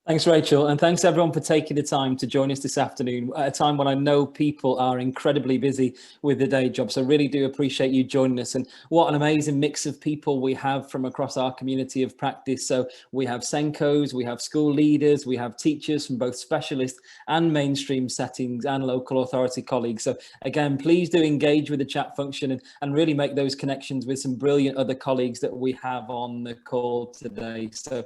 Thanks, Rachel, and thanks everyone for taking the time to join us this afternoon at a time when I know people are incredibly busy with their day job. So really do appreciate you joining us, and what an amazing mix of people we have from across our community of practice. So we have Senkos, we have school leaders, we have teachers from both specialist and mainstream settings and local authority colleagues. So again, please do engage with the chat function and really make those connections with some brilliant other colleagues that we have on the call today. So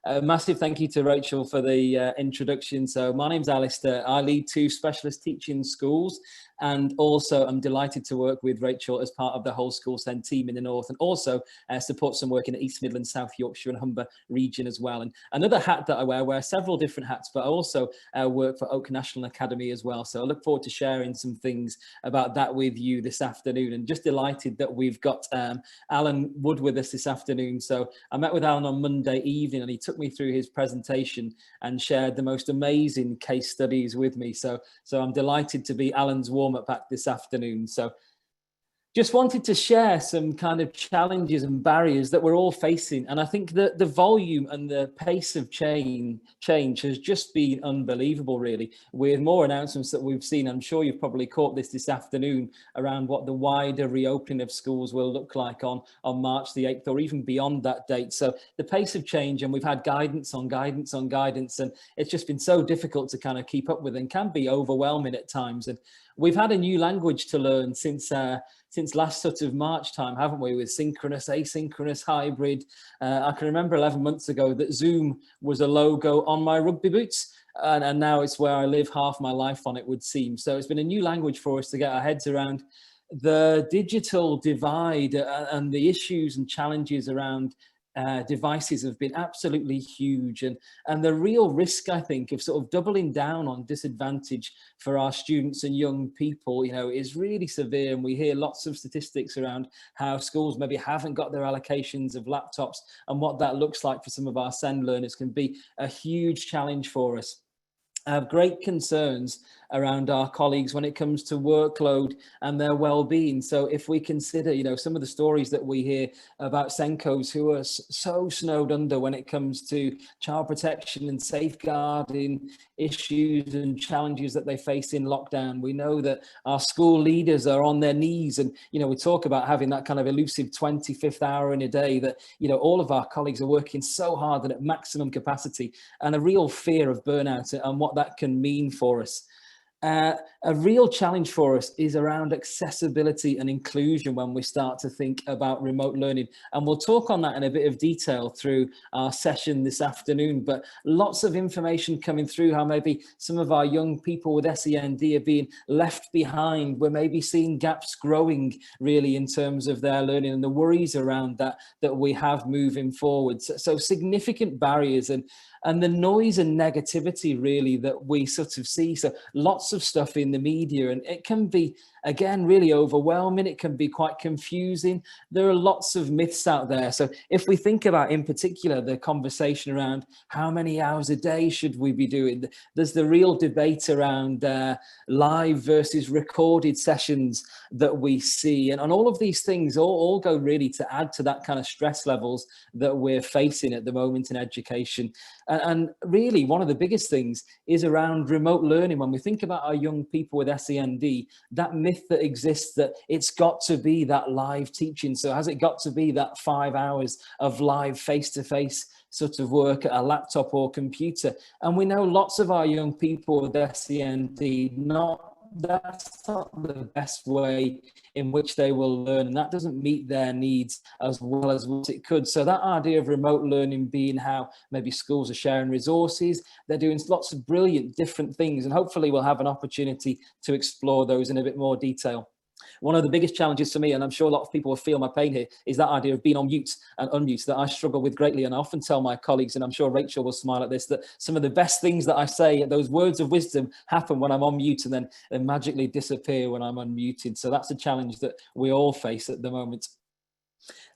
a massive thank you to Rachel for the introduction. So my name's Alistair. I lead 2 specialist teaching schools, and also I'm delighted to work with Rachel as part of the whole school send team in the north, and also support some work in the East Midlands, South Yorkshire and Humber region as well. And another hat that I wear several different hats, but I also work for Oak National Academy as well. So I look forward to sharing some things about that with you this afternoon, and just delighted that we've got Alan Wood with us this afternoon. So I met with Alan on Monday evening, and he took me through his presentation and shared the most amazing case studies with me. So I'm delighted to be Alan's warm-up act this afternoon. So just wanted to share some kind of challenges and barriers that we're all facing. And I think that the volume and the pace of change has just been unbelievable, really, with more announcements that we've seen. I'm sure you've probably caught this afternoon around what the wider reopening of schools will look like on March the 8th or even beyond that date. So the pace of change, and we've had guidance on guidance on guidance, and it's just been so difficult to kind of keep up with and can be overwhelming at times. And we've had a new language to learn since last sort of March time, haven't we, with synchronous, asynchronous, hybrid. I can remember 11 months ago that Zoom was a logo on my rugby boots, and now it's where I live half my life on, it would seem. So it's been a new language for us to get our heads around the digital divide, and the issues and challenges around devices have been absolutely huge, and the real risk, I think, of sort of doubling down on disadvantage for our students and young people, is really severe. And we hear lots of statistics around how schools maybe haven't got their allocations of laptops, and what that looks like for some of our SEND learners can be a huge challenge for us. I have great concerns around our colleagues when it comes to workload and their well-being. So if we consider, some of the stories that we hear about Senkos who are so snowed under when it comes to child protection and safeguarding issues and challenges that they face in lockdown. We know that our school leaders are on their knees, and, we talk about having that kind of elusive 25th hour in a day that, all of our colleagues are working so hard and at maximum capacity, and a real fear of burnout and what that can mean for us. A real challenge for us is around accessibility and inclusion when we start to think about remote learning. And we'll talk on that in a bit of detail through our session this afternoon, but lots of information coming through how maybe some of our young people with SEND are being left behind. We're maybe seeing gaps growing really in terms of their learning, and the worries around that we have moving forward. So significant barriers, and the noise and negativity really that we sort of see. So lots of stuff in the media, and it can be, again, really overwhelming. It can be quite confusing. There are lots of myths out there. So if we think about, in particular, the conversation around how many hours a day should we be doing, there's the real debate around live versus recorded sessions that we see. And all of these things all go really to add to that kind of stress levels that we're facing at the moment in education. And really, one of the biggest things is around remote learning. When we think about our young people with SEND, that myth that exists that it's got to be that live teaching. So has it got to be that 5 hours of live face-to-face sort of work at a laptop or computer? And we know lots of our young people with SEND, that's not the best way in which they will learn, and that doesn't meet their needs as well as what it could. So that idea of remote learning being how maybe schools are sharing resources, they're doing lots of brilliant different things, and hopefully we'll have an opportunity to explore those in a bit more detail. One of the biggest challenges for me, and I'm sure a lot of people will feel my pain here, is that idea of being on mute and unmute that I struggle with greatly. And I often tell my colleagues, and I'm sure Rachel will smile at this, that some of the best things that I say, those words of wisdom, happen when I'm on mute and then they magically disappear when I'm unmuted. So that's a challenge that we all face at the moment.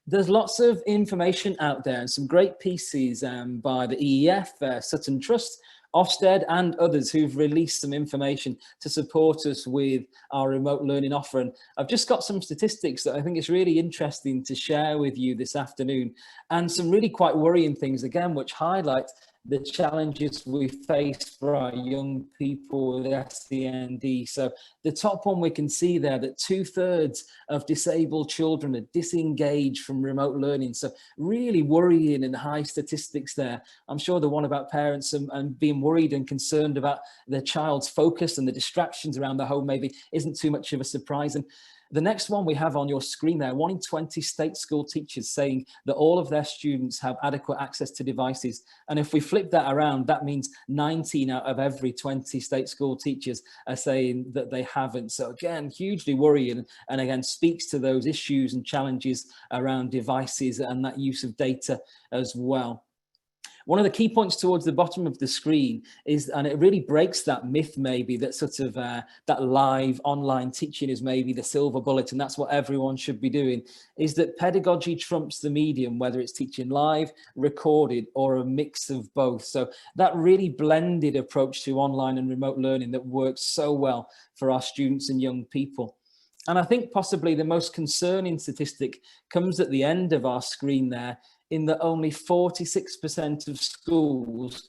There's lots of information out there and some great pieces by the EEF, Sutton Trust, Ofsted and others who've released some information to support us with our remote learning offer. And I've just got some statistics that I think is really interesting to share with you this afternoon, and some really quite worrying things, again, which highlight the challenges we face for our young people with SEND. So the top one, we can see there that 2/3 of disabled children are disengaged from remote learning. So really worrying and high statistics there. I'm sure the one about parents and being worried and concerned about their child's focus and the distractions around the home maybe isn't too much of a surprise. And the next one we have on your screen there, 1 in 20 state school teachers saying that all of their students have adequate access to devices. And if we flip that around, that means 19 out of every 20 state school teachers are saying that they haven't. So again, hugely worrying, and again, speaks to those issues and challenges around devices and that use of data as well. One of the key points towards the bottom of the screen is, and it really breaks that myth maybe that sort of that live online teaching is maybe the silver bullet and that's what everyone should be doing, is that pedagogy trumps the medium, whether it's teaching live, recorded, or a mix of both. So that really blended approach to online and remote learning that works so well for our students and young people. And I think possibly the most concerning statistic comes at the end of our screen there, in that only 46% of schools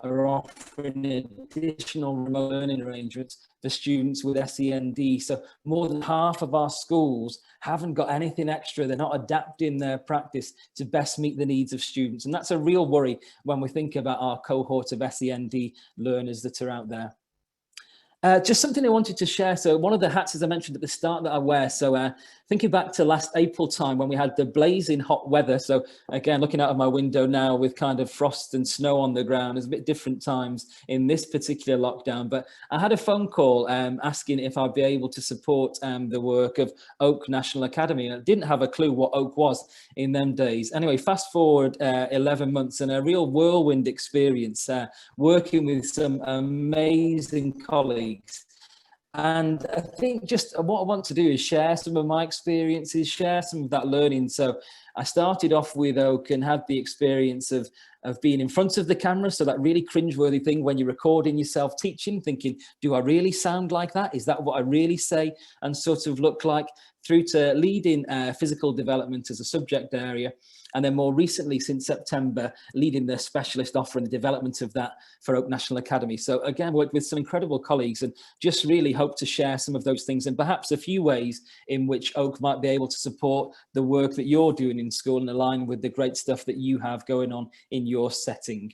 are offering additional remote learning arrangements for students with SEND. So more than half of our schools haven't got anything extra. They're not adapting their practice to best meet the needs of students. And that's a real worry when we think about our cohort of SEND learners that are out there. Just something I wanted to share. So one of the hats, as I mentioned at the start, that I wear. So thinking back to last April time when we had the blazing hot weather. So again, looking out of my window now with kind of frost and snow on the ground, it's a bit different times in this particular lockdown. But I had a phone call asking if I'd be able to support the work of Oak National Academy. And I didn't have a clue what Oak was in them days. Anyway, fast forward 11 months and a real whirlwind experience working with some amazing colleagues. And I think just what I want to do is share some of my experiences, share some of that learning. So I started off with Oak and had the experience of being in front of the camera. So that really cringeworthy thing when you're recording yourself teaching, thinking, do I really sound like that? Is that what I really say and sort of look like? Through to leading physical development as a subject area. And then more recently, since September, leading the specialist offer and the development of that for Oak National Academy. So again, worked with some incredible colleagues and just really hope to share some of those things and perhaps a few ways in which Oak might be able to support the work that you're doing in school and align with the great stuff that you have going on in your setting.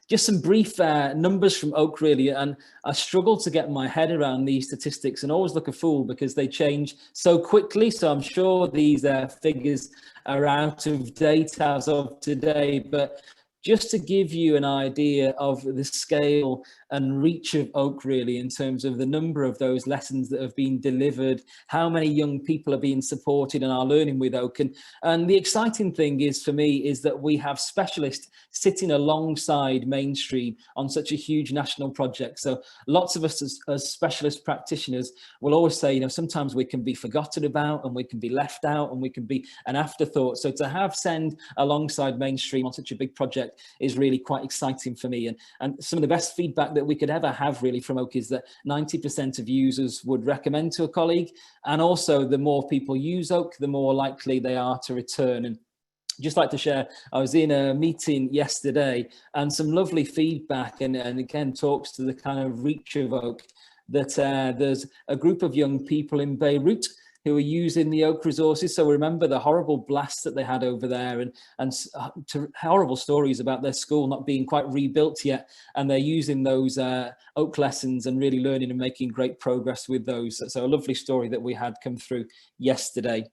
Just some brief numbers from Oak, really, and I struggle to get my head around these statistics and always look a fool because they change so quickly. So I'm sure these figures are out of date as of today, but just to give you an idea of the scale and reach of Oak, really, in terms of the number of those lessons that have been delivered, how many young people are being supported and are learning with Oak. And the exciting thing is, for me, is that we have specialists sitting alongside mainstream on such a huge national project. So lots of us as specialist practitioners will always say, you know, sometimes we can be forgotten about and we can be left out and we can be an afterthought. So to have SEND alongside mainstream on such a big project is really quite exciting for me. And some of the best feedback that we could ever have really from Oak is that 90% of users would recommend to a colleague. And also the more people use Oak, the more likely they are to return. And just like to share, I was in a meeting yesterday and some lovely feedback and again talks to the kind of reach of Oak, that there's a group of young people in Beirut who are using the Oak resources. So remember the horrible blast that they had over there and horrible stories about their school not being quite rebuilt yet. And they're using those Oak lessons and really learning and making great progress with those. So a lovely story that we had come through yesterday.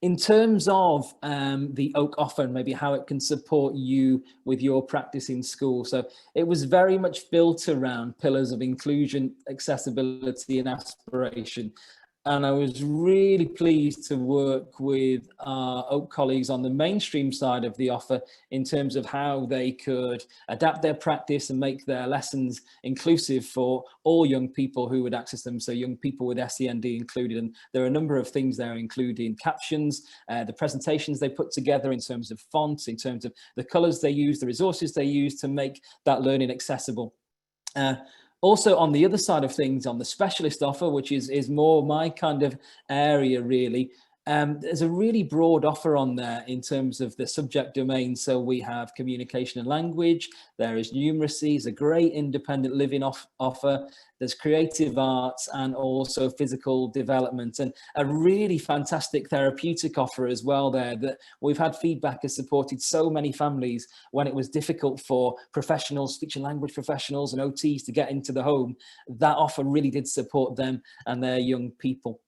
In terms of the Oak offer and maybe how it can support you with your practice in school. So it was very much built around pillars of inclusion, accessibility and aspiration. And I was really pleased to work with our Oak colleagues on the mainstream side of the offer in terms of how they could adapt their practice and make their lessons inclusive for all young people who would access them. So young people with SEND included. And there are a number of things there, including captions, the presentations they put together in terms of fonts, in terms of the colors they use, the resources they use to make that learning accessible. Also, on the other side of things, on the specialist offer, which is more my kind of area, really, There's a really broad offer on there in terms of the subject domain. So we have communication and language, there is numeracy, there's a great independent living offer, there's creative arts, and also physical development, and a really fantastic therapeutic offer as well there that we've had feedback has supported so many families when it was difficult for professionals, speech and language professionals and OTs to get into the home. That offer really did support them and their young people.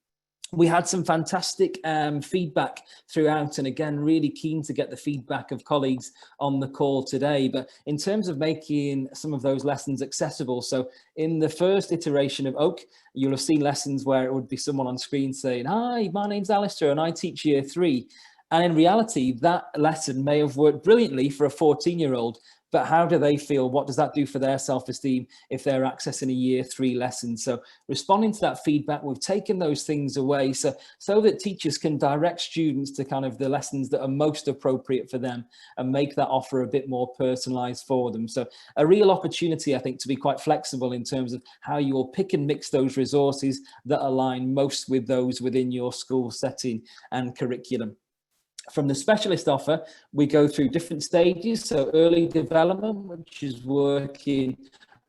We had some fantastic feedback throughout, and again, really keen to get the feedback of colleagues on the call today. But in terms of making some of those lessons accessible, so in the first iteration of Oak, you'll have seen lessons where it would be someone on screen saying, "Hi, my name's Alistair and I teach year 3." And in reality, that lesson may have worked brilliantly for a 14-year-old, but how do they feel? What does that do for their self-esteem if they're accessing a year 3 lesson? So responding to that feedback, we've taken those things away so that teachers can direct students to kind of the lessons that are most appropriate for them and make that offer a bit more personalized for them. So a real opportunity, I think, to be quite flexible in terms of how you will pick and mix those resources that align most with those within your school setting and curriculum. From the specialist offer, we go through different stages. So early development, which is working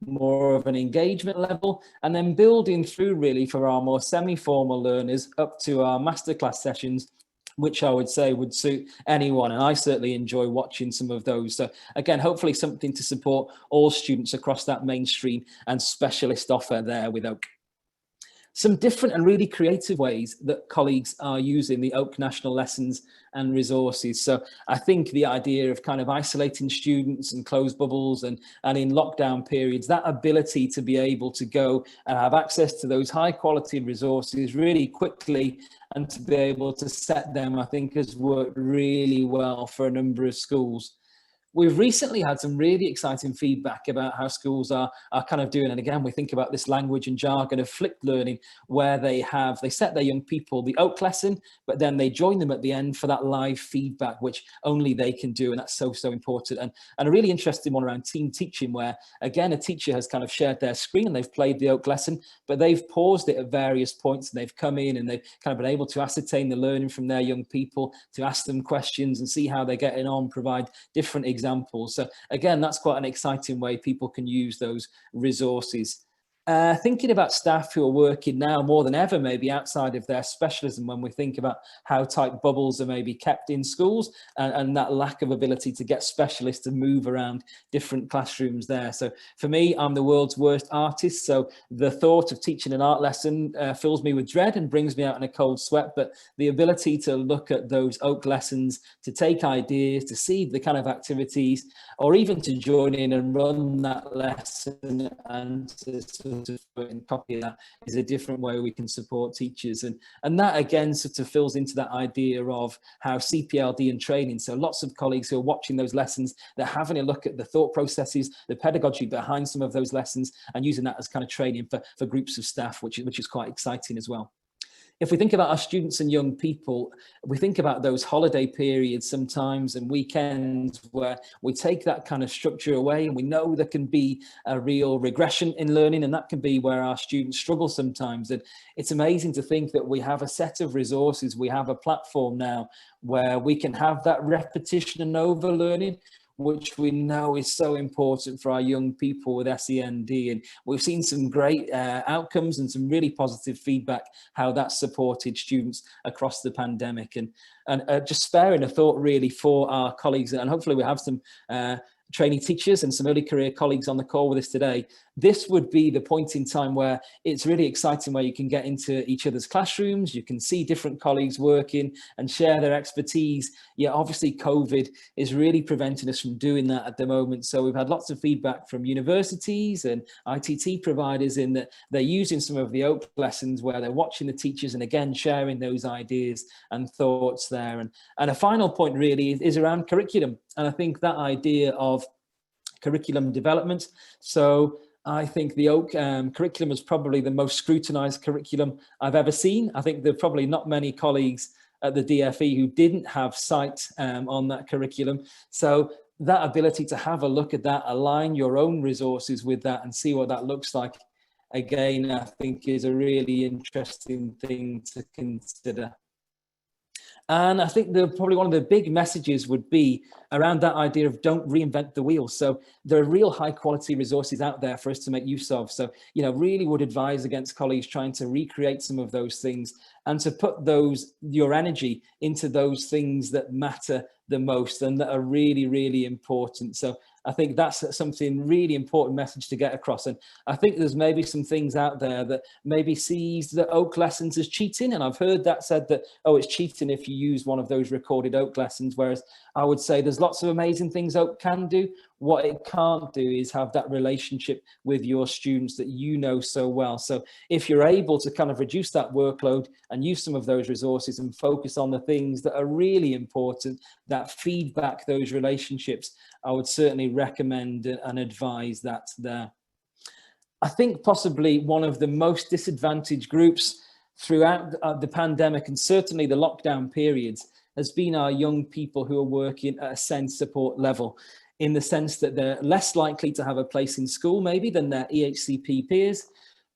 more of an engagement level, and then building through really for our more semi-formal learners up to our masterclass sessions, which I would say would suit anyone. And I certainly enjoy watching some of those. So again, hopefully something to support all students across that mainstream and specialist offer there with Oak. Some different and really creative ways that colleagues are using the Oak National lessons and resources. So I think the idea of kind of isolating students and closed bubbles and in lockdown periods, that ability to be able to go and have access to those high quality resources really quickly and to be able to set them, I think has worked really well for a number of schools. We've recently had some really exciting feedback about how schools are kind of doing. And again, we think about this language and jargon of flipped learning, where they set their young people the Oak lesson, but then they join them at the end for that live feedback, which only they can do. And that's so, so important. And a really interesting one around team teaching, where again, a teacher has kind of shared their screen and they've played the Oak lesson, but they've paused it at various points and they've come in and they've kind of been able to ascertain the learning from their young people, to ask them questions and see how they're getting on, provide different examples. So again, that's quite an exciting way people can use those resources. Thinking about staff who are working now more than ever, maybe outside of their specialism, when we think about how tight bubbles are maybe kept in schools and that lack of ability to get specialists to move around different classrooms there. So for me, I'm the world's worst artist. So the thought of teaching an art lesson fills me with dread and brings me out in a cold sweat. But the ability to look at those Oak lessons, to take ideas, to see the kind of activities, or even to join in and run that lesson and to sort of copy that, is a different way we can support teachers. And that again sort of fills into that idea of how CPLD and training. So lots of colleagues who are watching those lessons, they're having a look at the thought processes, the pedagogy behind some of those lessons, and using that as kind of training for groups of staff, which is quite exciting as well. If we think about our students and young people, we think about those holiday periods sometimes and weekends where we take that kind of structure away, and we know there can be a real regression in learning, and that can be where our students struggle sometimes. And it's amazing to think that we have a set of resources, we have a platform now where we can have that repetition and overlearning, which we know is so important for our young people with SEND. And we've seen some great outcomes and some really positive feedback, how that's supported students across the pandemic. And just sparing a thought really for our colleagues, and hopefully we have some trainee teachers and some early career colleagues on the call with us today. This would be the point in time where it's really exciting, where you can get into each other's classrooms, you can see different colleagues working and share their expertise. Yeah, obviously COVID is really preventing us from doing that at the moment. So we've had lots of feedback from universities and ITT providers in that they're using some of the Oak lessons where they're watching the teachers and again sharing those ideas and thoughts there. And a final point really is around curriculum. And I think that idea of curriculum development. So I think the Oak curriculum is probably the most scrutinized curriculum I've ever seen. I think there are probably not many colleagues at the DFE who didn't have sight on that curriculum. So that ability to have a look at that, align your own resources with that and see what that looks like, again, I think is a really interesting thing to consider. And I think probably one of the big messages would be around that idea of don't reinvent the wheel. So there are real high quality resources out there for us to make use of. So, really would advise against colleagues trying to recreate some of those things and to put your energy into those things that matter the most and that are really, really important. So I think that's something really important message to get across. And I think there's maybe some things out there that maybe sees the OAK lessons as cheating. And I've heard that said that, oh, it's cheating if you use one of those recorded OAK lessons. Whereas I would say there's lots of amazing things OAK can do. What it can't do is have that relationship with your students that you know so well. So if you're able to kind of reduce that workload and use some of those resources and focus on the things that are really important, that feedback those relationships, I would certainly recommend and advise that there. I think possibly one of the most disadvantaged groups throughout the pandemic and certainly the lockdown periods has been our young people who are working at a SEND support level, in the sense that they're less likely to have a place in school maybe than their EHCP peers,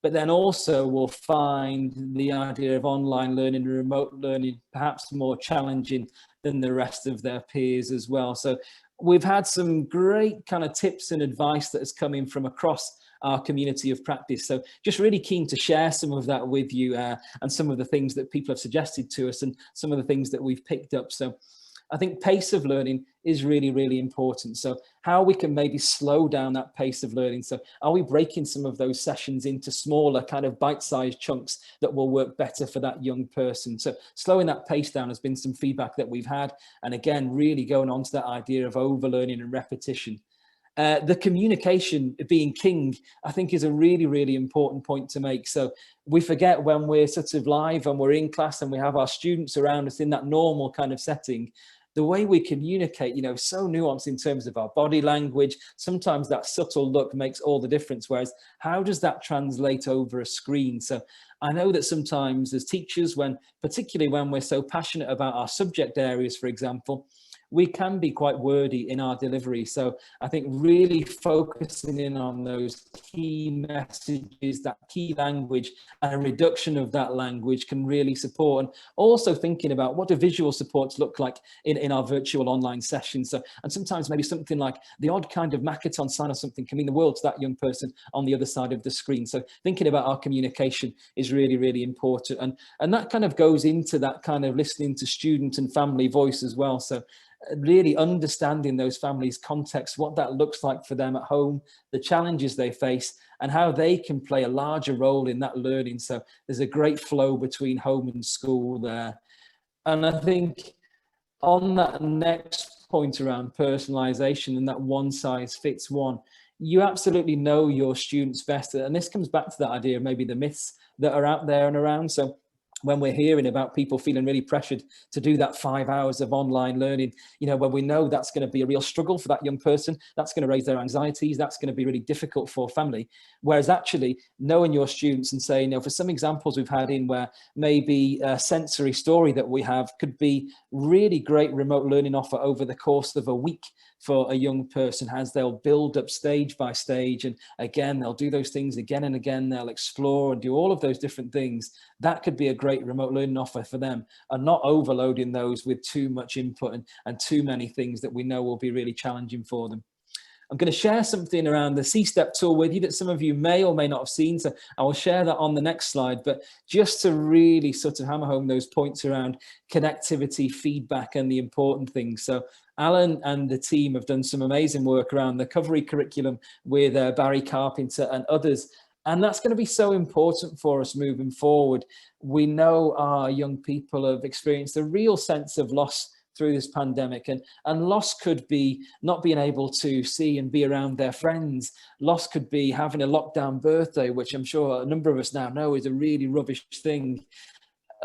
but then also will find the idea of online learning and remote learning perhaps more challenging than the rest of their peers as well. So we've had some great kind of tips and advice that has come in from across our community of practice. So just really keen to share some of that with you and some of the things that people have suggested to us and some of the things that we've picked up. So I think pace of learning is really, really important. So how we can maybe slow down that pace of learning. So are we breaking some of those sessions into smaller kind of bite-sized chunks that will work better for that young person? So slowing that pace down has been some feedback that we've had. And again, really going on to that idea of overlearning and repetition. The communication being king, I think, is a really, really important point to make. So we forget when we're sort of live and we're in class and we have our students around us in that normal kind of setting, the way we communicate, so nuanced in terms of our body language. Sometimes that subtle look makes all the difference. Whereas how does that translate over a screen? So I know that sometimes as teachers, particularly when we're so passionate about our subject areas, for example, we can be quite wordy in our delivery. So I think really focusing in on those key messages, that key language, and a reduction of that language can really support. And also thinking about what do visual supports look like in our virtual online sessions. So, and sometimes maybe something like the odd kind of Makaton sign or something can mean the world to that young person on the other side of the screen. So thinking about our communication is really, really important. And that kind of goes into that kind of listening to student and family voice as well. So really understanding those families' context, what that looks like for them at home, the challenges they face, and how they can play a larger role in that learning. So there's a great flow between home and school there. And I think on that next point around personalisation and that one size fits one, you absolutely know your students best. And this comes back to that idea of maybe the myths that are out there and around. So when we're hearing about people feeling really pressured to do that 5 hours of online learning, when we know that's going to be a real struggle for that young person, that's going to raise their anxieties, that's going to be really difficult for family. Whereas actually knowing your students and saying, for some examples we've had in where maybe a sensory story that we have could be really great remote learning offer over the course of a week for a young person, as they'll build up stage by stage. And again, they'll do those things again and again. They'll explore and do all of those different things. That could be a great remote learning offer for them, and not overloading those with too much input and too many things that we know will be really challenging for them. I'm going to share something around the C-STEP tool with you that some of you may or may not have seen. So I will share that on the next slide, but just to really sort of hammer home those points around connectivity, feedback, and the important things. So Alan and the team have done some amazing work around the recovery curriculum with Barry Carpenter and others. And that's going to be so important for us moving forward. We know our young people have experienced a real sense of loss through this pandemic, and loss could be not being able to see and be around their friends. Loss could be having a lockdown birthday, which I'm sure a number of us now know is a really rubbish thing,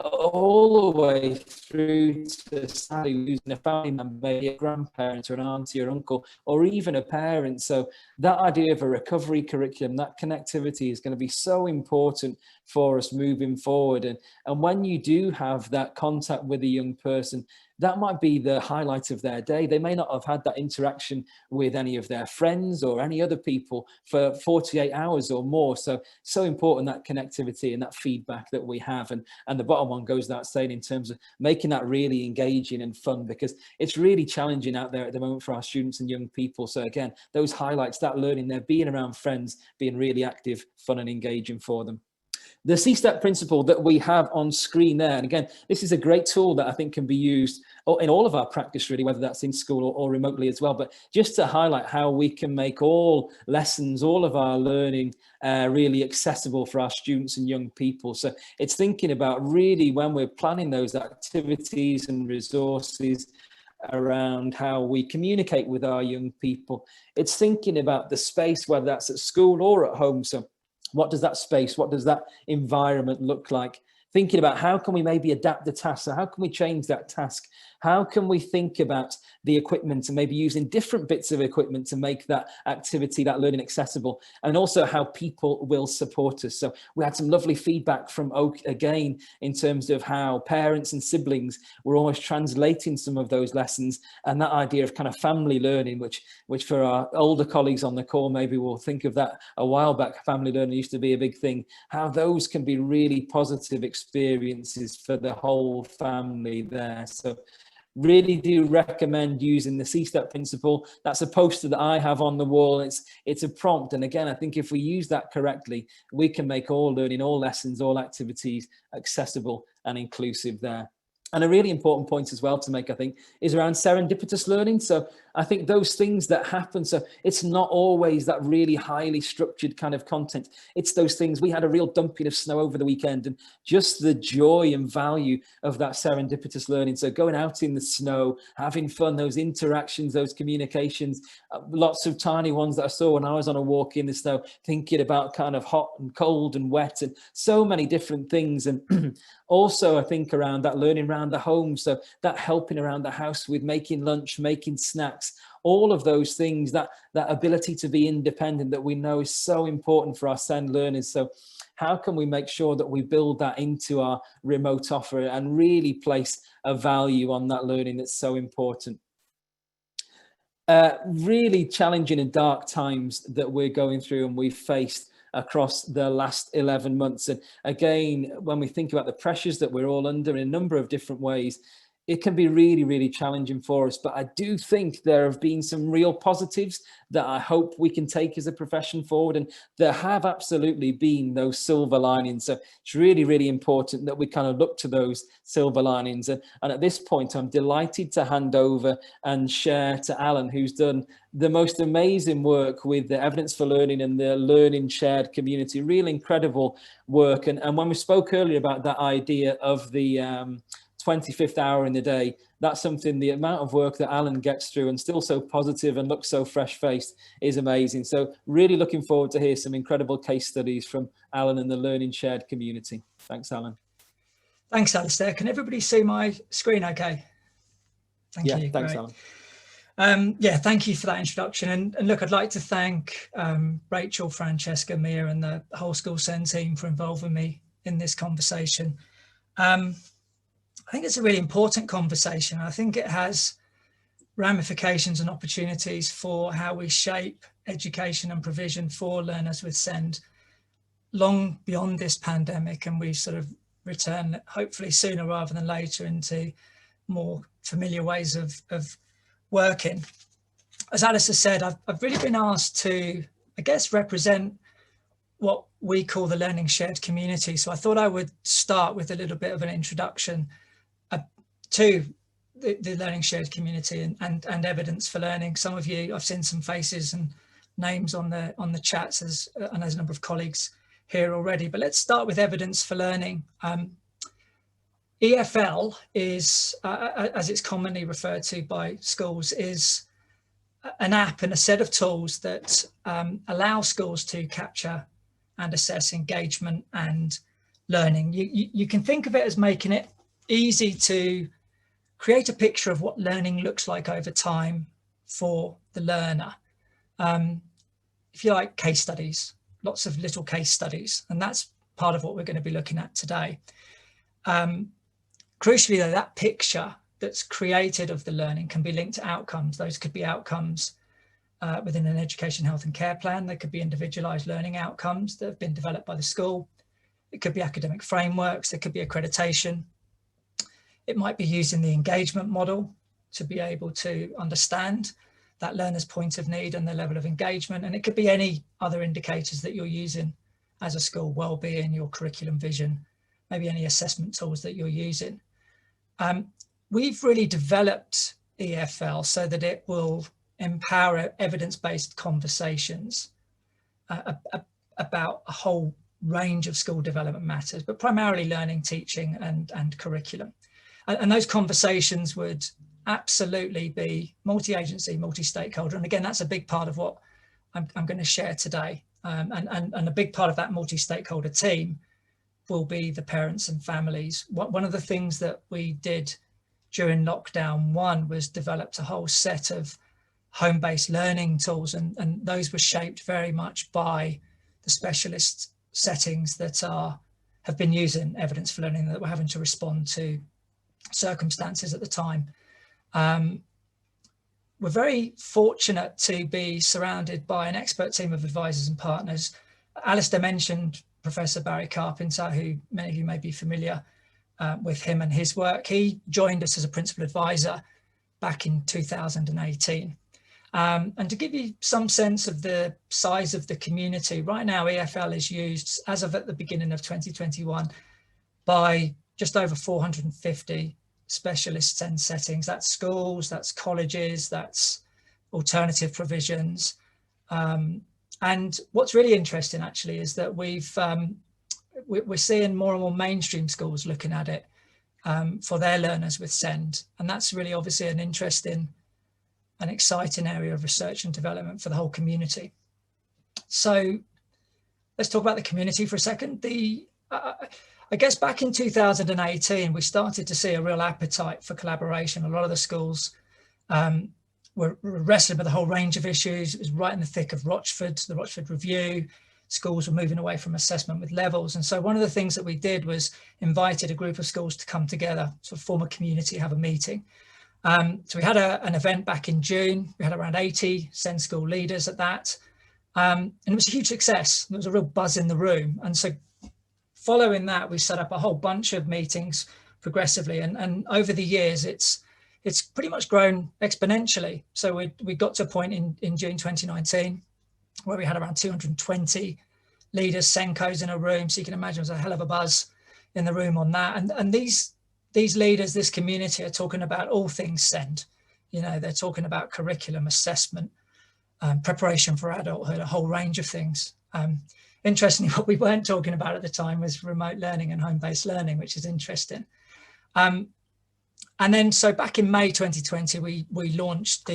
all the way through to sadly losing a family member, maybe a grandparent or an auntie or uncle, or even a parent. So that idea of a recovery curriculum, that connectivity is going to be so important for us moving forward. And when you do have that contact with a young person, that might be the highlight of their day. They may not have had that interaction with any of their friends or any other people for 48 hours or more. So important, that connectivity and that feedback that we have. And the bottom one goes without saying in terms of making that really engaging and fun, because it's really challenging out there at the moment for our students and young people. So again, those highlights, that learning there, being around friends, being really active, fun and engaging for them. The C-STEP principle that we have on screen there, and again, this is a great tool that I think can be used in all of our practice, really, whether that's in school or remotely as well, but just to highlight how we can make all lessons, all of our learning really accessible for our students and young people. So it's thinking about really when we're planning those activities and resources around how we communicate with our young people, it's thinking about the space, whether that's at school or at home. So what does that space, what does that environment look like? Thinking about how can we maybe adapt the task? So how can we change that task? How can we think about the equipment and maybe using different bits of equipment to make that activity, that learning accessible? And also how people will support us. So we had some lovely feedback from Oak again, in terms of how parents and siblings were almost translating some of those lessons, and that idea of kind of family learning, which for our older colleagues on the call, maybe we'll think of that a while back. Family learning used to be a big thing. How those can be really positive experiences for the whole family there. So really do recommend using the C-STEP principle. That's a poster that I have on the wall. It's a prompt. And again, I think if we use that correctly, we can make all learning, all lessons, all activities accessible and inclusive there. And a really important point as well to make, I think, is around serendipitous learning. So I think those things that happen, so it's not always that really highly structured kind of content. It's those things. We had a real dumping of snow over the weekend, and just the joy and value of that serendipitous learning. So going out in the snow, having fun, those interactions, those communications, lots of tiny ones that I saw when I was on a walk in the snow, thinking about kind of hot and cold and wet and so many different things. And also, I think around that learning around the home, so that helping around the house with making lunch, making snacks, all of those things, that ability to be independent that we know is so important for our SEND learners. So how can we make sure that we build that into our remote offer and really place a value on that learning that's so important? Really challenging and dark times that we're going through and we've faced across the last 11 months. And again, when we think about the pressures that we're all under in a number of different ways, it can be really, really challenging for us. But I do think there have been some real positives that I hope we can take as a profession forward. And there have absolutely been those silver linings. So it's really, really important that we kind of look to those silver linings. And at this point, I'm delighted to hand over and share to Alan, who's done the most amazing work with the Evidence for Learning and the Learning Shared community. Really incredible work. And when we spoke earlier about that idea of the 25th hour in the day, that's something, the amount of work that Alan gets through and still so positive and looks so fresh-faced is amazing. So really looking forward to hear some incredible case studies from Alan and the Learning Shared community. Thanks, Alan. Thanks, Alistair. Can everybody see my screen okay? Thank you. Thanks, Great. Alan. Yeah, thank you for that introduction. And look, I'd like to thank Rachel, Francesca, Mia, and the whole School SEND team for involving me in this conversation. I think it's a really important conversation. I think it has ramifications and opportunities for how we shape education and provision for learners with SEND long beyond this pandemic, and we sort of return hopefully sooner rather than later into more familiar ways of working. As Alistair said, I've really been asked to, I guess, represent what we call the Learning Shared community. So I thought I would start with a little bit of an introduction to the Learning Shared community and Evidence for Learning. Some of you, I've seen some faces and names on the chats, and there's a number of colleagues here already, but let's start with Evidence for Learning. EFL is, as it's commonly referred to by schools, is an app and a set of tools that allow schools to capture and assess engagement and learning. You can think of it as making it easy to create a picture of what learning looks like over time for the learner. If you like, case studies, lots of little case studies, and that's part of what we're going to be looking at today. Crucially though, that picture that's created of the learning can be linked to outcomes. Those could be outcomes within an education, health and care plan. There could be individualized learning outcomes that have been developed by the school. It could be academic frameworks. There could be accreditation. It might be using the engagement model to be able to understand that learner's point of need and their level of engagement. And it could be any other indicators that you're using as a school: well-being, your curriculum vision, maybe any assessment tools that you're using. We've really developed EFL so that it will empower evidence-based conversations about a whole range of school development matters, but primarily learning, teaching and curriculum. And those conversations would absolutely be multi-agency, multi-stakeholder. And again, that's a big part of what I'm going to share today. And a big part of that multi-stakeholder team will be the parents and families. One of the things that we did during lockdown 1 was developed a whole set of home-based learning tools, and those were shaped very much by the specialist settings that have been using evidence for learning, that were having to respond to circumstances at the time. We're very fortunate to be surrounded by an expert team of advisors and partners. Alistair mentioned Professor Barry Carpenter, who many of you may be familiar with him and his work. He joined us as a principal advisor back in 2018. And to give you some sense of the size of the community, right now EFL is used, as of at the beginning of 2021, by just over 450 specialists and settings. That's schools, that's colleges, that's alternative provisions. And what's really interesting actually is that we're seeing more and more mainstream schools looking at it for their learners with SEND. And that's really obviously an interesting and exciting area of research and development for the whole community. So let's talk about the community for a second. I guess back in 2018, we started to see a real appetite for collaboration. A lot of the schools were wrestling with a whole range of issues. It was right in the thick of the Rochford Review. Schools were moving away from assessment with levels. And so one of the things that we did was invited a group of schools to come together, sort of form a community, have a meeting. So we had an event back in June. We had around 80 SEND school leaders at that. And it was a huge success. There was a real buzz in the room. And so following that, we set up a whole bunch of meetings progressively. And over the years, it's pretty much grown exponentially. So we got to a point in June 2019 where we had around 220 leaders, SENCOs in a room. So you can imagine there was a hell of a buzz in the room on that. And these leaders, this community, are talking about all things SEND. You know, they're talking about curriculum, assessment, preparation for adulthood, a whole range of things. Interestingly, what we weren't talking about at the time was remote learning and home-based learning, which is interesting. And then, so back in May 2020, we launched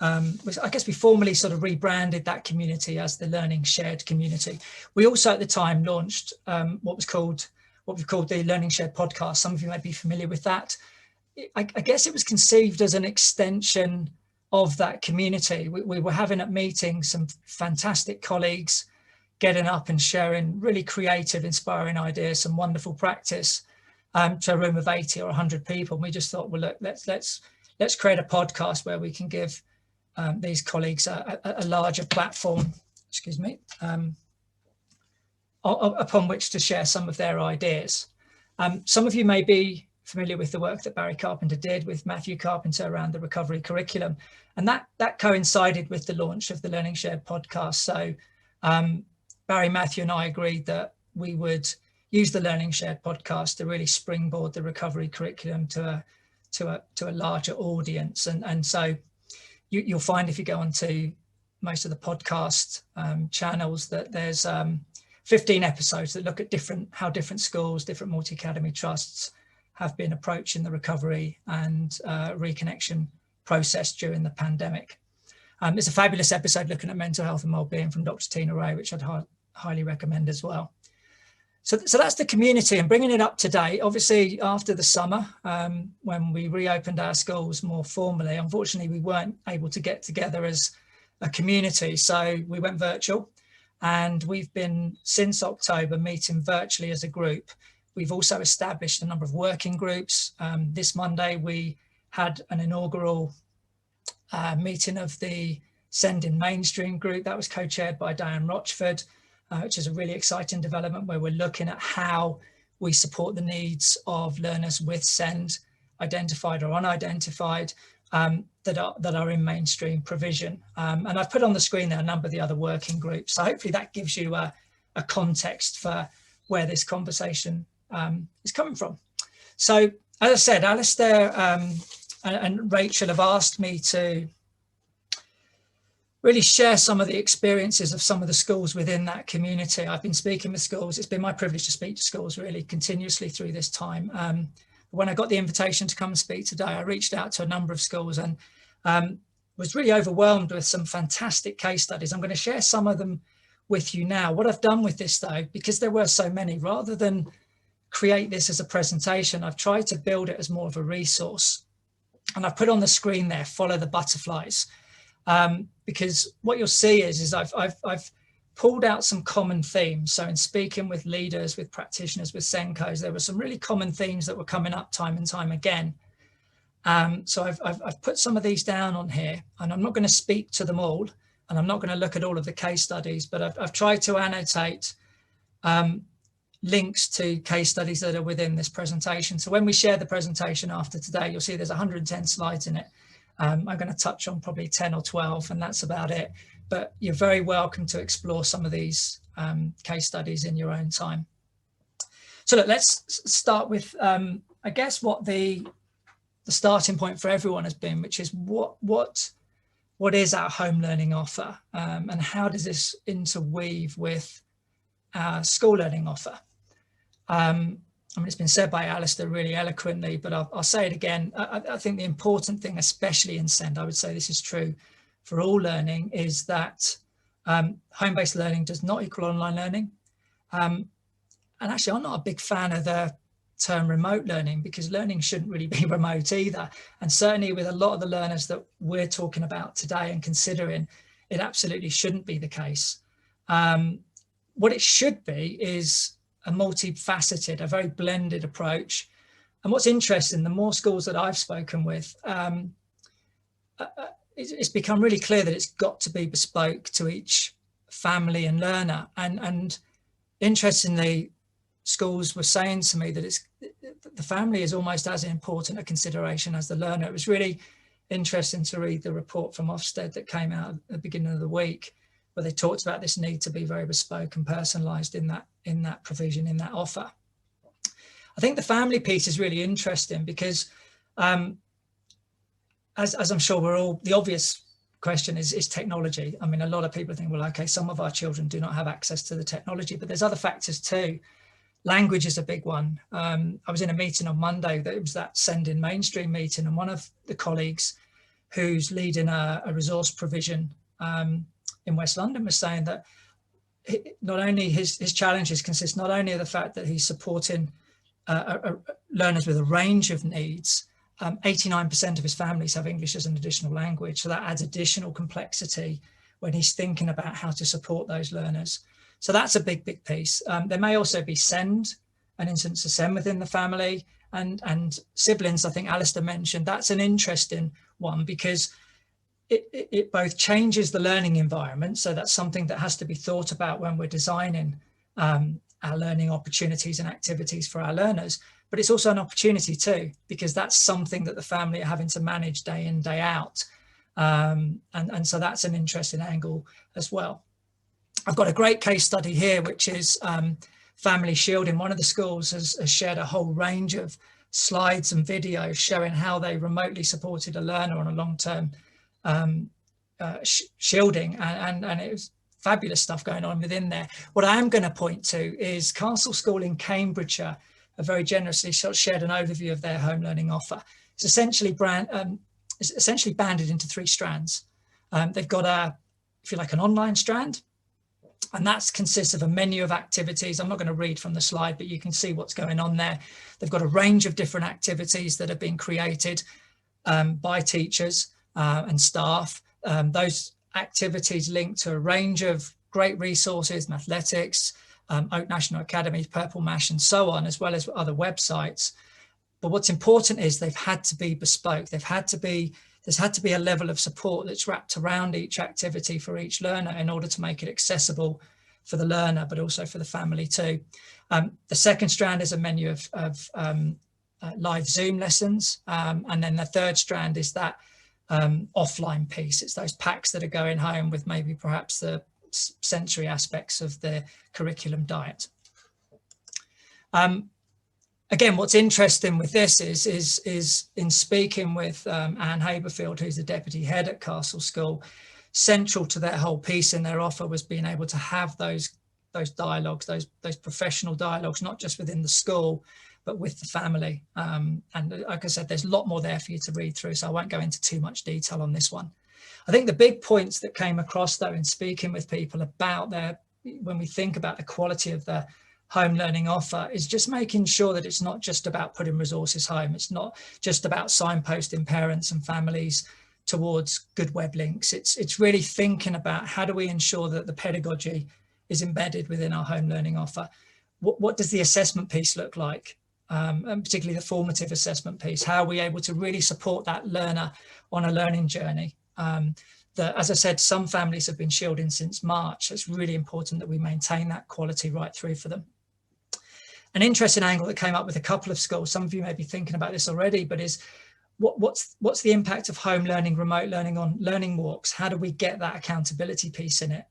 I guess we formally sort of rebranded that community as the Learning Shared community. We also at the time launched what we've called the Learning Shared podcast. Some of you might be familiar with that. I guess it was conceived as an extension of that community. We were having at meetings some fantastic colleagues getting up and sharing really creative, inspiring ideas, some wonderful practice to a room of 80 or 100 people. And we just thought, well, look, let's create a podcast where we can give these colleagues a larger platform, excuse me, upon which to share some of their ideas. Some of you may be familiar with the work that Barry Carpenter did with Matthew Carpenter around the recovery curriculum. And that coincided with the launch of the Learning Shared podcast. So Barry, Matthew and I agreed that we would use the Learning Shared podcast to really springboard the recovery curriculum to a larger audience. And so you'll find if you go onto most of the podcast channels that there's 15 episodes that look at how different schools, different multi-academy trusts have been approaching the recovery and reconnection process during the pandemic. It's a fabulous episode looking at mental health and wellbeing from Dr. Tina Ray, which I'd highly recommend as well. So that's the community, and bringing it up to date. Obviously, after the summer, when we reopened our schools more formally, unfortunately, we weren't able to get together as a community. So we went virtual. And we've been, since October, meeting virtually as a group. We've also established a number of working groups. This Monday, we had an inaugural meeting of the Send in Mainstream group. That was co-chaired by Diane Rochford, which is a really exciting development where we're looking at how we support the needs of learners with SEND, identified or unidentified, that are in mainstream provision. And I've put on the screen there a number of the other working groups. So hopefully that gives you a context for where this conversation is coming from. So as I said, Alistair and Rachel have asked me to really share some of the experiences of some of the schools within that community. I've been speaking with schools. It's been my privilege to speak to schools really continuously through this time. When I got the invitation to come and speak today, I reached out to a number of schools and was really overwhelmed with some fantastic case studies. I'm going to share some of them with you now. What I've done with this though, because there were so many, rather than create this as a presentation, I've tried to build it as more of a resource. And I've put on the screen there, follow the butterflies. Because what you'll see is I've pulled out some common themes. So in speaking with leaders, with practitioners, with SENCOs, there were some really common themes that were coming up time and time again. So I've put some of these down on here, and I'm not going to speak to them all, and I'm not going to look at all of the case studies, but I've tried to annotate links to case studies that are within this presentation. So when we share the presentation after today, you'll see there's 110 slides in it. I'm going to touch on probably 10 or 12, and that's about it. But you're very welcome to explore some of these case studies in your own time. So look, let's start with, I guess, what the starting point for everyone has been, which is what is our home learning offer, and how does this interweave with our school learning offer? I mean, it's been said by Alistair really eloquently, but I'll say it again. I think the important thing, especially in SEND, I would say this is true for all learning, is that home-based learning does not equal online learning. And actually, I'm not a big fan of the term remote learning, because learning shouldn't really be remote either. And certainly with a lot of the learners that we're talking about today and considering, it absolutely shouldn't be the case. What it should be is a multifaceted, a very blended approach. And what's interesting, the more schools that I've spoken with, it's become really clear that it's got to be bespoke to each family and learner. And interestingly, schools were saying to me that the family is almost as important a consideration as the learner. It was really interesting to read the report from Ofsted that came out at the beginning of the week, where they talked about this need to be very bespoke and personalised in that provision, in that offer. I think the family piece is really interesting because, as I'm sure we're all, the obvious question is technology. I mean, a lot of people think, well, okay, some of our children do not have access to the technology, but there's other factors too. Language is a big one. I was in a meeting on Monday, it was that Send in Mainstream meeting, and one of the colleagues who's leading a resource provision in West London was saying that not only his challenges consist not only of the fact that he's supporting learners with a range of needs. 89% of his families have English as an additional language, so that adds additional complexity when he's thinking about how to support those learners. So that's a big piece. There may also be SEND, an instance of SEND within the family, and siblings. I think Alistair mentioned that's an interesting one because it both changes the learning environment. So that's something that has to be thought about when we're designing our learning opportunities and activities for our learners. But it's also an opportunity too, because that's something that the family are having to manage day in, day out. And so that's an interesting angle as well. I've got a great case study here, which is Family Shielding. One of the schools has shared a whole range of slides and videos showing how they remotely supported a learner on a long-term shielding, and it was fabulous stuff going on within there. What I am going to point to is Castle School in Cambridgeshire have very generously shared an overview of their home learning offer. It's essentially banded into 3 strands. They've got if you like, an online strand, and that consists of a menu of activities. I'm not going to read from the slide, but you can see what's going on there. They've got a range of different activities that have been created by teachers and staff. Those activities link to a range of great resources, Mathletics, Oak National Academy, Purple Mash, and so on, as well as other websites. But what's important is they've had to be bespoke. There's had to be a level of support that's wrapped around each activity for each learner in order to make it accessible for the learner, but also for the family too. The second strand is a menu of live Zoom lessons. And then the third strand is that offline piece. It's those packs that are going home with maybe perhaps the sensory aspects of the curriculum diet. Again, what's interesting with this is in speaking with Anne Haberfield, who's the deputy head at Castle School, central to their whole piece in their offer was being able to have those dialogues, those professional dialogues, not just within the school, but with the family. And like I said, there's a lot more there for you to read through, so I won't go into too much detail on this one. I think the big points that came across though in speaking with people about when we think about the quality of the home learning offer, is just making sure that it's not just about putting resources home. It's not just about signposting parents and families towards good web links. It's really thinking about how do we ensure that the pedagogy is embedded within our home learning offer. What does the assessment piece look like? And particularly the formative assessment piece. How are we able to really support that learner on a learning journey? As I said, some families have been shielding since March. It's really important that we maintain that quality right through for them. An interesting angle that came up with a couple of schools, some of you may be thinking about this already, but is what's the impact of home learning, remote learning on learning walks? How do we get that accountability piece in it?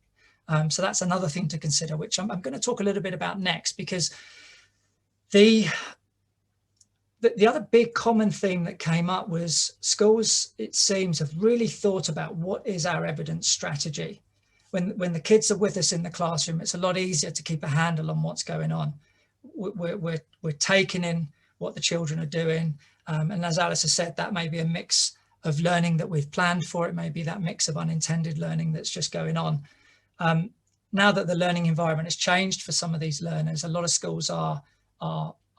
So that's another thing to consider, which I'm going to talk a little bit about next, because the other big common theme that came up was schools, it seems, have really thought about what is our evidence strategy. When the kids are with us in the classroom, it's a lot easier to keep a handle on what's going on. We're taking in what the children are doing. And as Alice has said, that may be a mix of learning that we've planned for. It may be that mix of unintended learning that's just going on. Now that the learning environment has changed for some of these learners, a lot of schools are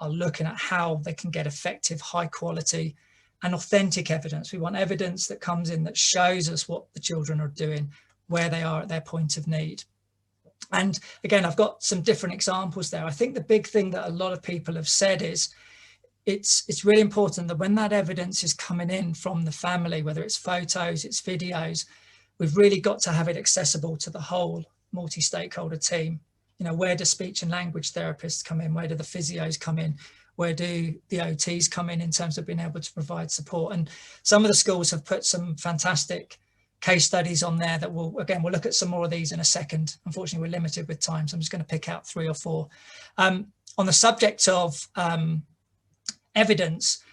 looking at how they can get effective, high quality and authentic evidence. We want evidence that comes in that shows us what the children are doing, where they are at their point of need. And again, I've got some different examples there. I think the big thing that a lot of people have said is it's really important that when that evidence is coming in from the family, whether it's photos, it's videos, we've really got to have it accessible to the whole multi-stakeholder team. You know, where do speech and language therapists come in? Where do the physios come in? Where do the OTs come in terms of being able to provide support? And some of the schools have put some fantastic case studies on there that we'll look at some more of these in a second. Unfortunately, we're limited with time, so I'm just going to pick out 3 or 4. On the subject of evidence,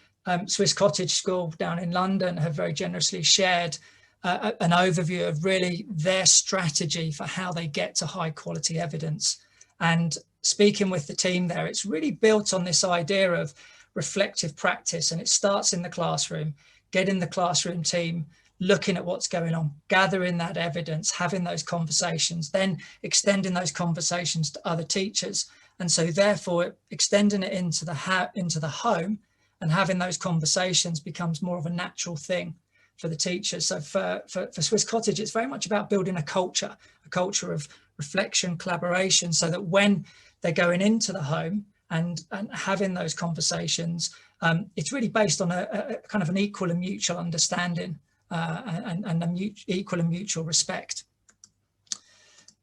Swiss Cottage School down in London have very generously shared an overview of really their strategy for how they get to high quality evidence. And speaking with the team there, it's really built on this idea of reflective practice, and it starts in the classroom, getting the classroom team looking at what's going on, gathering that evidence, having those conversations, then extending those conversations to other teachers. And so therefore extending it into the home and having those conversations becomes more of a natural thing for the teachers. So for Swiss Cottage, it's very much about building a culture of reflection, collaboration, so that when they're going into the home and having those conversations, it's really based on a kind of an equal and mutual understanding and equal and mutual respect.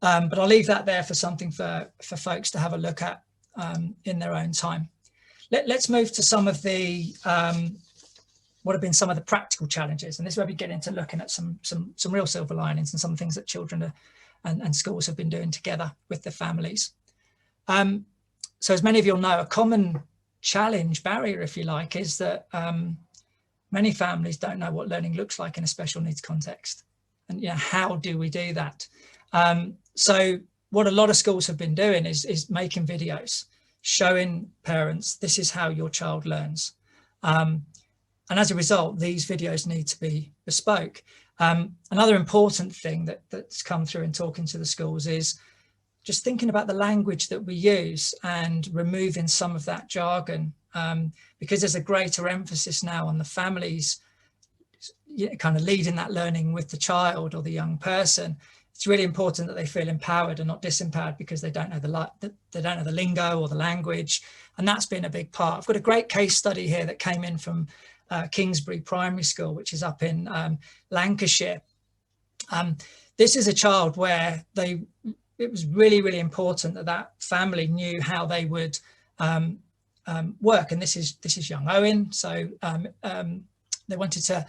But I'll leave that there for something for folks to have a look at in their own time. Let's move to some of the what have been some of the practical challenges, and this is where we get into looking at some real silver linings and some things that children and schools have been doing together with their families. So as many of you will know, a common challenge, barrier if you like, is that many families don't know what learning looks like in a special needs context, and how do we do that? So what a lot of schools have been doing is making videos showing parents, this is how your child learns. And as a result, these videos need to be bespoke. Another important thing that's come through in talking to the schools is just thinking about the language that we use and removing some of that jargon, because there's a greater emphasis now on the families kind of leading that learning with the child or the young person. it's really important that they feel empowered and not disempowered because they don't know the lingo or the language, and that's been a big part. I've got a great case study here that came in from Kingsbury Primary School, which is up in Lancashire. This is a child where it was really, really important that that family knew how they would work, and this is young Owen. So they wanted to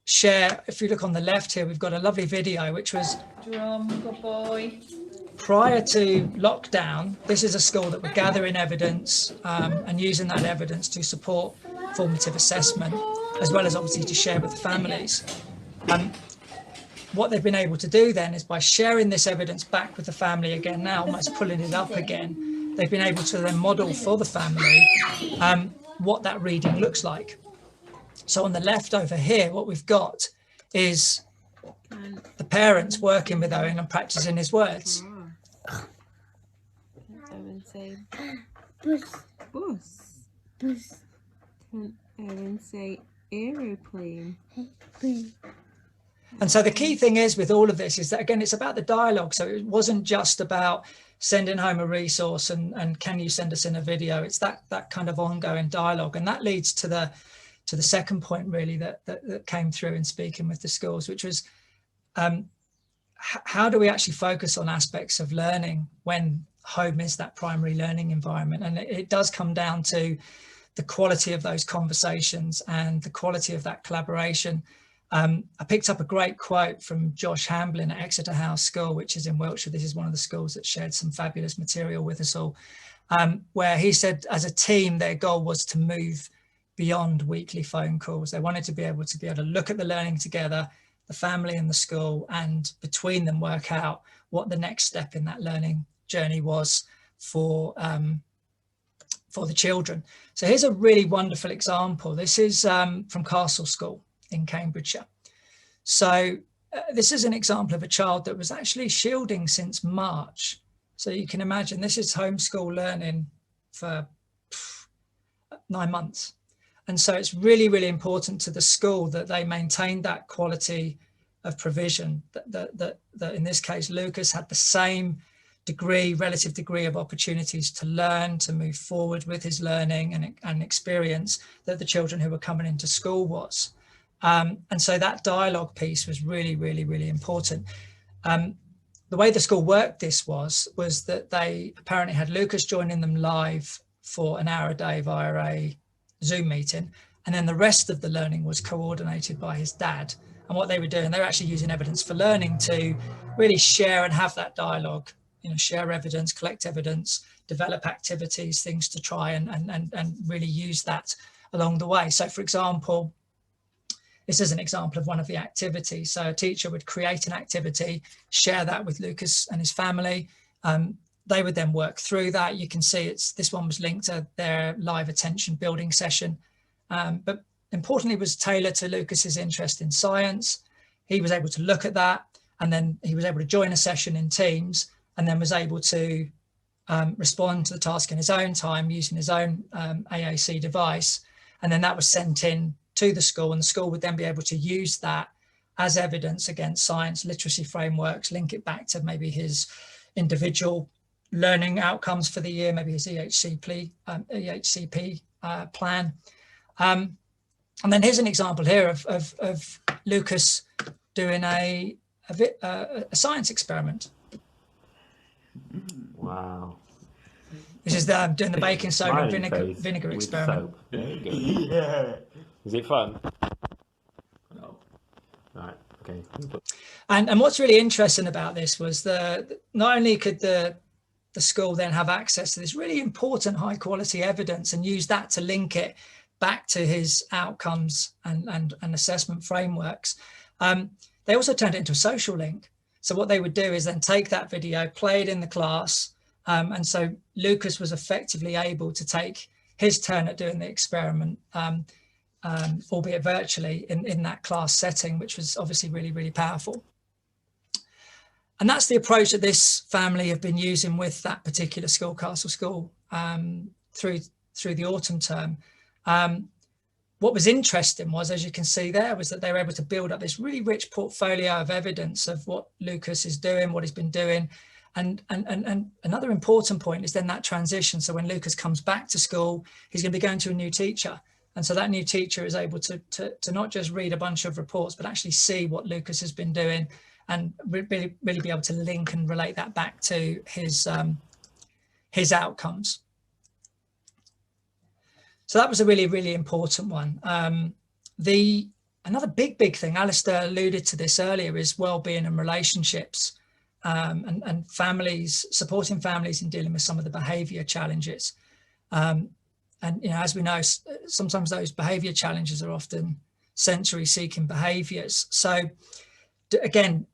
share. If you look on the left here, we've got a lovely video which was Drum, good boy. Prior to lockdown. This is a school that were gathering evidence and using that evidence to support formative assessment, as well as obviously to share with the families. What they've been able to do then is, by sharing this evidence back with the family again, now almost pulling it up again, they've been able to then model for the family what that reading looks like. So on the left over here, what we've got is the parents working with Owen and practicing his words. Owen say bus. Bus. Bus. Can Owen say aeroplane? And so the key thing is with all of this is that, again, it's about the dialogue. So it wasn't just about sending home a resource and can you send us in a video? It's that kind of ongoing dialogue. And that leads to the second point really that came through in speaking with the schools, which was how do we actually focus on aspects of learning when home is that primary learning environment? And it does come down to the quality of those conversations and the quality of that collaboration. I picked up a great quote from Josh Hamblin at Exeter House School, which is in Wiltshire. This is one of the schools that shared some fabulous material with us all, where he said, as a team, their goal was to move beyond weekly phone calls. They wanted to be able to look at the learning together, the family and the school, and between them work out what the next step in that learning journey was for the children. So here's a really wonderful example. This is from Castle School in Cambridgeshire. So this is an example of a child that was actually shielding since March. So you can imagine this is homeschool learning for 9 months. And so it's really, really important to the school that they maintain that quality of provision, that in this case, Lucas had the same relative degree of opportunities to learn, to move forward with his learning and experience that the children who were coming into school was. And so that dialogue piece was really, really, really important. The way the school worked this was that they apparently had Lucas joining them live for an hour a day via a Zoom meeting. And then the rest of the learning was coordinated by his dad. And what they were doing, they were actually using evidence for learning to really share and have that dialogue, share evidence, collect evidence, develop activities, things to try and really use that along the way. So for example, this is an example of one of the activities. So a teacher would create an activity, share that with Lucas and his family. They would then work through that. You can see this one was linked to their live attention building session. But importantly, it was tailored to Lucas's interest in science. He was able to look at that, and then he was able to join a session in Teams, and then was able to respond to the task in his own time using his own AAC device. And then that was sent in to the school, and the school would then be able to use that as evidence against science literacy frameworks, link it back to maybe his individual learning outcomes for the year, maybe his EHCP plan. And then here's an example here of Lucas doing a science experiment. Wow. This is doing the baking soda and vinegar experiment. Soap. There you go. Yeah. Is it fun? No. Right. Okay. And what's really interesting about this was not only could the school then have access to this really important high quality evidence and use that to link it back to his outcomes and assessment frameworks, they also turned it into a social link. So what they would do is then take that video, play it in the class, and so Lucas was effectively able to take his turn at doing the experiment, albeit virtually, in that class setting, which was obviously really, really powerful. And that's the approach that this family have been using with that particular school, Castle School, through the autumn term. what was interesting was, as you can see there, was that they were able to build up this really rich portfolio of evidence of what Lucas is doing, what he's been doing. And another important point is then that transition. So when Lucas comes back to school, he's going to be going to a new teacher. And so that new teacher is able to not just read a bunch of reports, but actually see what Lucas has been doing and really be able to link and relate that back to his outcomes. So that was a really, really important one. Another big thing, Alistair alluded to this earlier, is well-being and relationships, and families, supporting families in dealing with some of the behaviour challenges. And as we know, sometimes those behaviour challenges are often sensory-seeking behaviours. So again,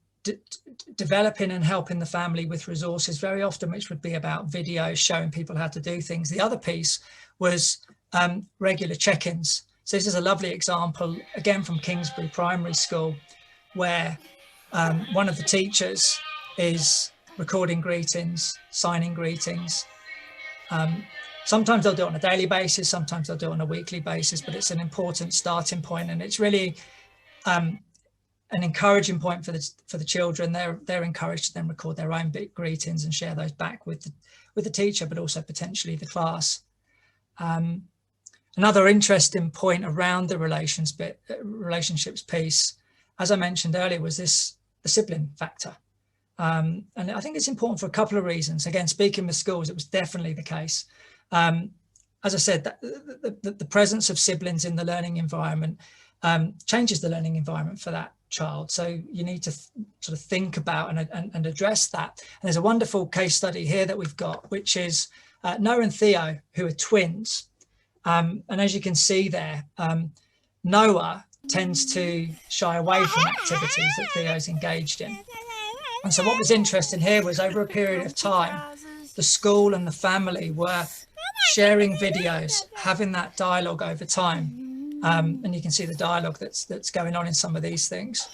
developing and helping the family with resources, very often, which would be about videos showing people how to do things. The other piece was regular check-ins. So this is a lovely example, again, from Kingsbury Primary School, where one of the teachers is recording greetings, signing greetings. Sometimes they'll do it on a daily basis, sometimes they'll do it on a weekly basis, but it's an important starting point, and it's really an encouraging point for the children. They're encouraged to then record their own greetings and share those back with the teacher, but also potentially the class. Another interesting point around the relationships piece, as I mentioned earlier, was the sibling factor. And I think it's important for a couple of reasons. Again, speaking with schools, it was definitely the case. As I said, the presence of siblings in the learning environment changes the learning environment for that child. So you need to sort of think about and address that. And there's a wonderful case study here that we've got, which is Noah and Theo, who are twins. And as you can see there, Noah tends to shy away from activities that Theo's engaged in. And so what was interesting here was, over a period of time, the school and the family were sharing videos, having that dialogue over time. And you can see the dialogue that's going on in some of these things.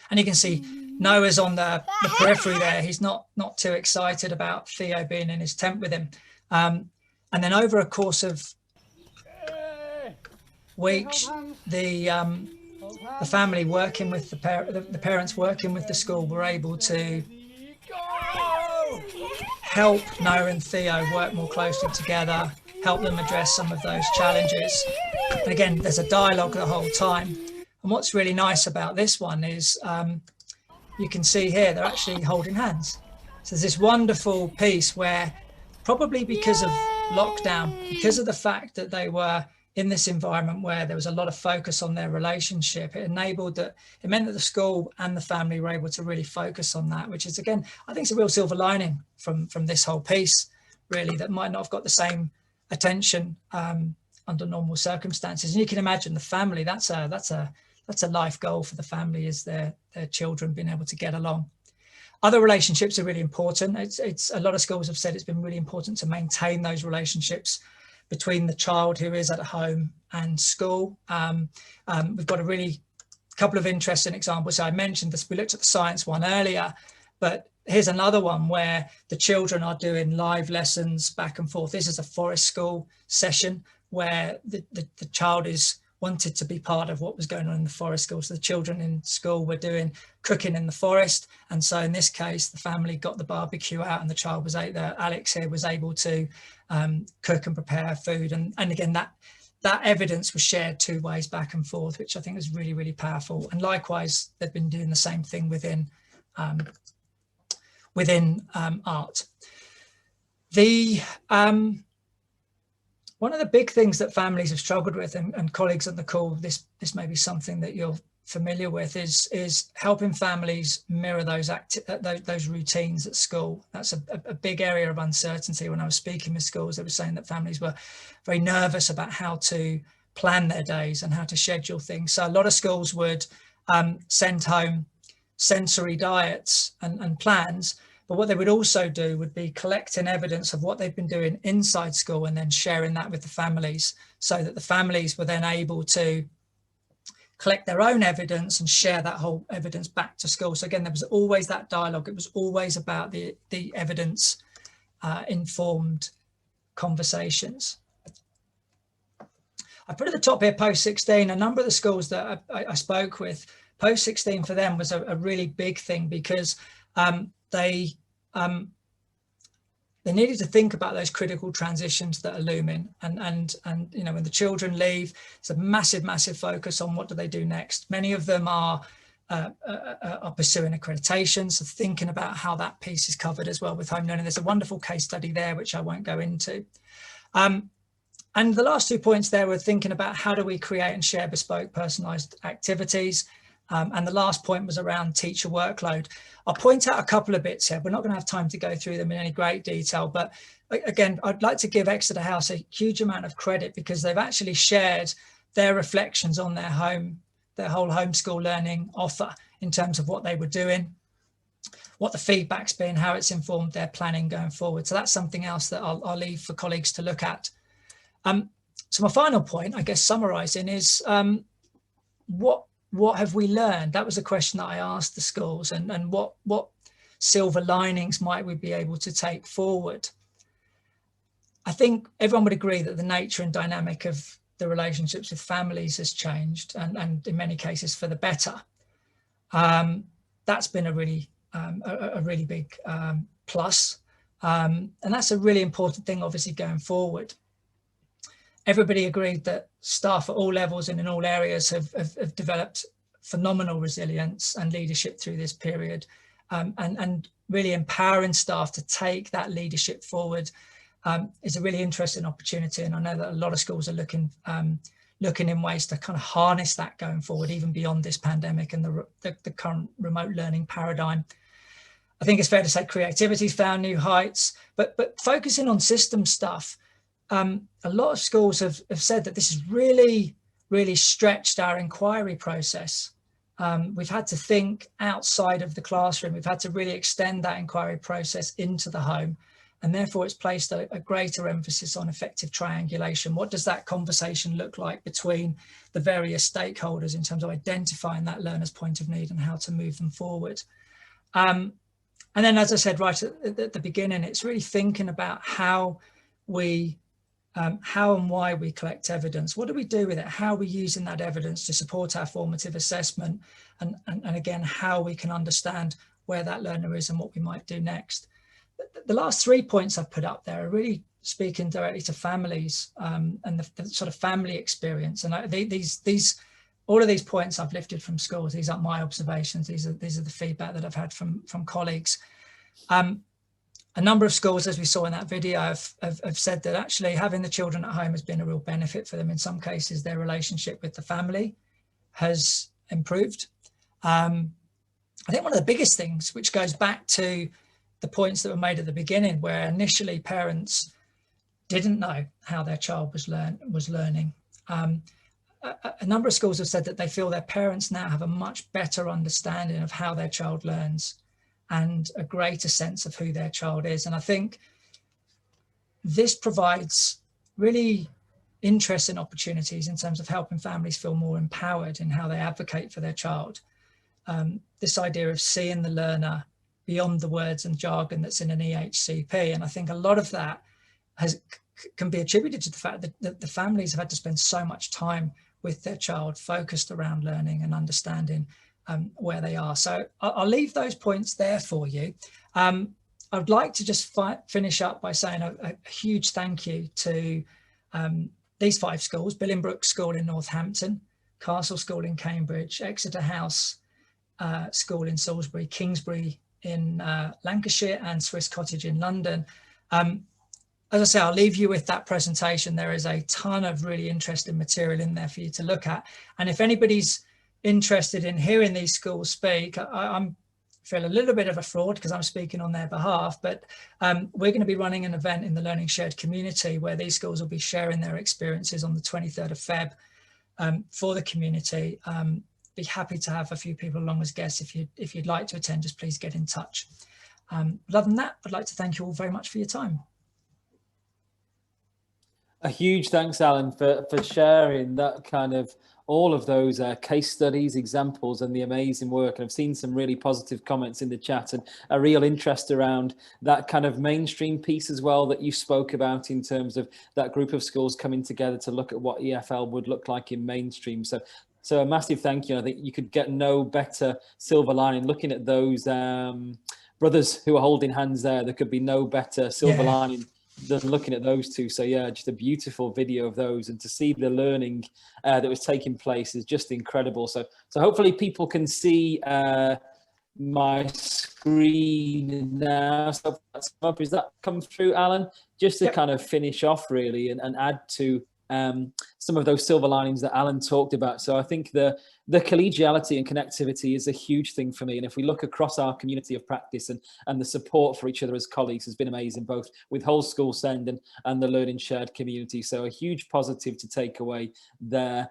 And you can see Noah's on the periphery there. He's not too excited about Theo being in his tent with him. And then over a course of weeks, the family working with the parents working with the school were able to help Noah and Theo work more closely together, help them address some of those challenges. And again, there's a dialogue the whole time. And what's really nice about this one is you can see here they're actually holding hands. So there's this wonderful piece where, probably because of lockdown, because of the fact that they were in this environment where there was a lot of focus on their relationship, it meant that the school and the family were able to really focus on that, which is, again, I think it's a real silver lining from this whole piece, really, that might not have got the same attention under normal circumstances. And you can imagine the family, that's a life goal for the family, is their children being able to get along. Other relationships are really important. It's a lot of schools have said it's been really important to maintain those relationships between the child who is at home and school. We've got a couple of interesting examples. So I mentioned this, we looked at the science one earlier, but here's another one where the children are doing live lessons back and forth. This is a forest school session where the child wanted to be part of what was going on in the forest school. So the children in school were doing cooking in the forest. And so in this case, the family got the barbecue out, and the child was Alex here was able to cook and prepare food. And again, that evidence was shared two ways back and forth, which I think was really, really powerful. And likewise, they've been doing the same thing within art. One of the big things that families have struggled with, and colleagues on the call, this may be something that you're familiar with, is helping families mirror those routines at school. That's a big area of uncertainty. When I was speaking with schools, they were saying that families were very nervous about how to plan their days and how to schedule things. So a lot of schools would send home sensory diets and plans. But what they would also do would be collecting evidence of what they've been doing inside school and then sharing that with the families, so that the families were then able to collect their own evidence and share that whole evidence back to school. So again, there was always that dialogue. It was always about the evidence informed conversations. I put at the top here post-16. A number of the schools that I spoke with, post-16 for them was a really big thing, because they needed to think about those critical transitions that are looming, and you know, when the children leave, it's a massive focus on what do they do next. Many of them are pursuing accreditation, so thinking about how that piece is covered as well with home learning. There's a wonderful case study there which I won't go into. And the last 2 points there were thinking about how do we create and share bespoke personalised activities. And the last point was around teacher workload. I'll point out a couple of bits here. We're not going to have time to go through them in any great detail, but again, I'd like to give Exeter House a huge amount of credit, because they've actually shared their reflections on their whole homeschool learning offer in terms of what they were doing, what the feedback's been, how it's informed their planning going forward. So that's something else that I'll leave for colleagues to look at. So my final point, I guess, summarising, is what have we learned? That was a question that I asked the schools, and what silver linings might we be able to take forward? I think everyone would agree that the nature and dynamic of the relationships with families has changed, and in many cases for the better. That's been a really big plus, and that's a really important thing, obviously, going forward. Everybody agreed that staff at all levels and in all areas have developed phenomenal resilience and leadership through this period, and really empowering staff to take that leadership forward is a really interesting opportunity. And I know that a lot of schools are looking in ways to kind of harness that going forward, even beyond this pandemic and the current remote learning paradigm. I think it's fair to say creativity's found new heights, but focusing on system stuff, a lot of schools have said that this has really stretched our inquiry process. We've had to think outside of the classroom. We've had to really extend that inquiry process into the home, and therefore it's placed a greater emphasis on effective triangulation. What does that conversation look like between the various stakeholders in terms of identifying that learner's point of need and how to move them forward? And then, as I said right at the beginning, it's really thinking about how and why we collect evidence. What do we do with it? How are we using that evidence to support our formative assessment? And again, how we can understand where that learner is and what we might do next. The last 3 points I've put up there are really speaking directly to families, and the sort of family experience. And all of these points I've lifted from schools. These aren't my observations. These are the feedback that I've had from colleagues. A number of schools, as we saw in that video, have said that actually having the children at home has been a real benefit for them. In some cases, their relationship with the family has improved. I think one of the biggest things, which goes back to the points that were made at the beginning, where initially parents didn't know how their child was learning. A number of schools have said that they feel their parents now have a much better understanding of how their child learns and a greater sense of who their child is. And I think this provides really interesting opportunities in terms of helping families feel more empowered in how they advocate for their child. This idea of seeing the learner beyond the words and jargon that's in an EHCP. And I think a lot of that can be attributed to the fact that the families have had to spend so much time with their child focused around learning and understanding where they are. So I'll leave those points there for you. I'd like to just finish up by saying a huge thank you to these 5 schools: Billingbrook School in Northampton, Castle School in Cambridge, Exeter House School in Salisbury, Kingsbury in Lancashire, and Swiss Cottage in London. As I say, I'll leave you with that presentation. There is a ton of really interesting material in there for you to look at. And if anybody's interested in hearing these schools speak, I feel a little bit of a fraud because I'm speaking on their behalf, but we're going to be running an event in the Learning Shared community where these schools will be sharing their experiences on the 23rd of Feb for the community. Be happy to have a few people along as guests. If you'd like to attend, just please get in touch. But other than that, I'd like to thank you all very much for your time. A huge thanks, Alan, for sharing that kind of all of those case studies, examples, and the amazing work. And I've seen some really positive comments in the chat, and a real interest around that kind of mainstream piece as well that you spoke about, in terms of that group of schools coming together to look at what EFL would look like in mainstream. So a massive thank you. I think you could get no better silver lining looking at those brothers who are holding hands there. There could be no better silver lining than looking at those two. So yeah, just a beautiful video of those, and to see the learning that was taking place is just incredible. So hopefully people can see my screen now. So that's up. Is that come through, Alan? Just to kind of finish off really, and add to some of those silver linings that Alan talked about. So I think the collegiality and connectivity is a huge thing for me. And if we look across our community of practice, and the support for each other as colleagues has been amazing, both with Whole School Send and the Learning Shared community. So a huge positive to take away there.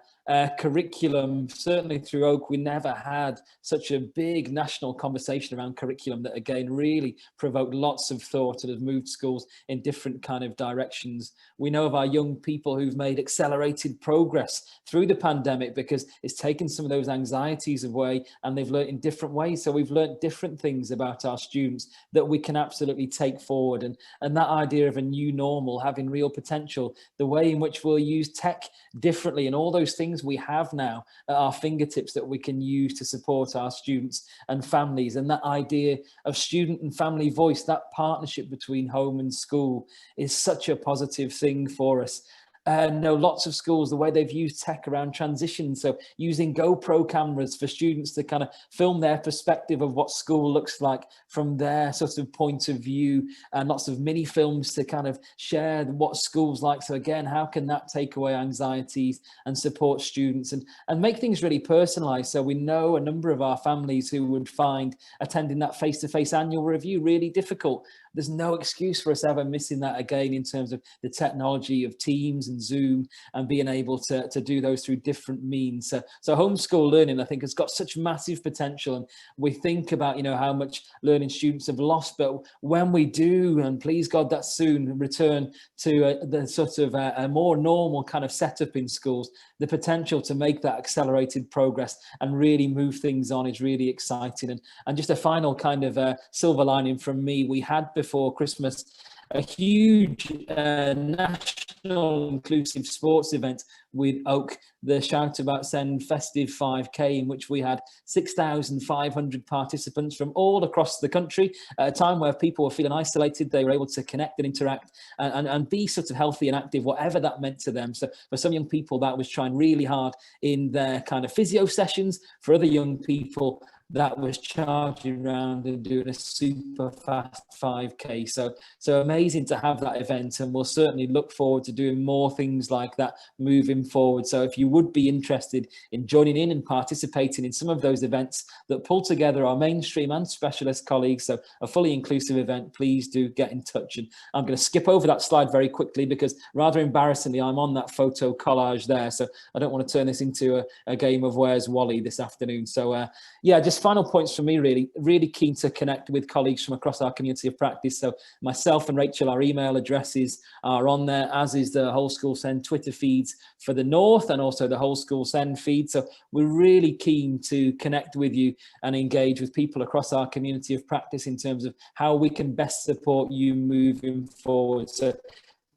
Curriculum, certainly through Oak, we never had such a big national conversation around curriculum that again really provoked lots of thought and has moved schools in different kind of directions. We know of our young people who've made accelerated progress through the pandemic because it's taken some of those anxieties away, and they've learned in different ways. So we've learned different things about our students that we can absolutely take forward, and that idea of a new normal having real potential, the way in which we'll use tech differently, and all those things we have now at our fingertips that we can use to support our students and families. And that idea of student and family voice, that partnership between home and school, is such a positive thing for us. No, lots of schools, the way they've used tech around transition, so using GoPro cameras for students to kind of film their perspective of what school looks like from their sort of point of view, and lots of mini films to kind of share what school's like. So again, how can that take away anxieties and support students and make things really personalized? So we know a number of our families who would find attending that face-to-face annual review really difficult. There's no excuse for us ever missing that again, in terms of the technology of Teams and Zoom, and being able to do those through different means. So homeschool learning, I think, has got such massive potential. And we think about, how much learning students have lost, but when we do, and please God that soon, return to the sort of a more normal kind of setup in schools, the potential to make that accelerated progress and really move things on is really exciting. And just a final kind of silver lining from me, we had before Christmas a huge national inclusive sports event with Oak, the Shout About Send Festive 5K, in which we had 6,500 participants from all across the country at a time where people were feeling isolated. They were able to connect and interact and be sort of healthy and active, whatever that meant to them. So for some young people, that was trying really hard in their kind of physio sessions. For other young people, that was charging around and doing a super fast 5K. So amazing to have that event, and we'll certainly look forward to doing more things like that moving forward. So if you would be interested in joining in and participating in some of those events that pull together our mainstream and specialist colleagues, so a fully inclusive event, please do get in touch. And I'm going to skip over that slide very quickly because rather embarrassingly, I'm on that photo collage there. So I don't want to turn this into a game of Where's Wally this afternoon. So yeah, just final points for me, really keen to connect with colleagues from across our community of practice. So myself and Rachel, our email addresses are on there, as is the Whole School Send Twitter feeds for the North, and also the Whole School Send feed. So we're really keen to connect with you and engage with people across our community of practice in terms of how we can best support you moving forward. So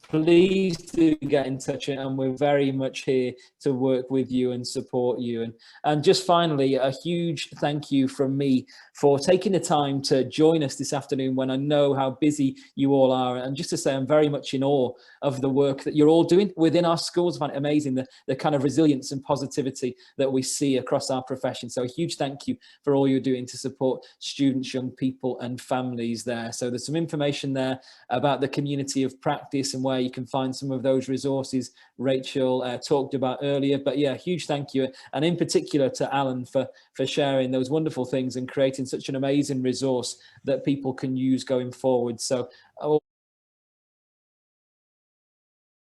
please do get in touch, and we're very much here to work with you and support you. And just finally, a huge thank you from me for taking the time to join us this afternoon when I know how busy you all are. And just to say, I'm very much in awe of the work that you're all doing within our schools. I find it amazing, the kind of resilience and positivity that we see across our profession. So a huge thank you for all you're doing to support students, young people and families there. So there's some information there about the community of practice and where you can find some of those resources Rachel talked about earlier. But yeah, huge thank you, and in particular to Alan for sharing those wonderful things and creating such an amazing resource that people can use going forward. So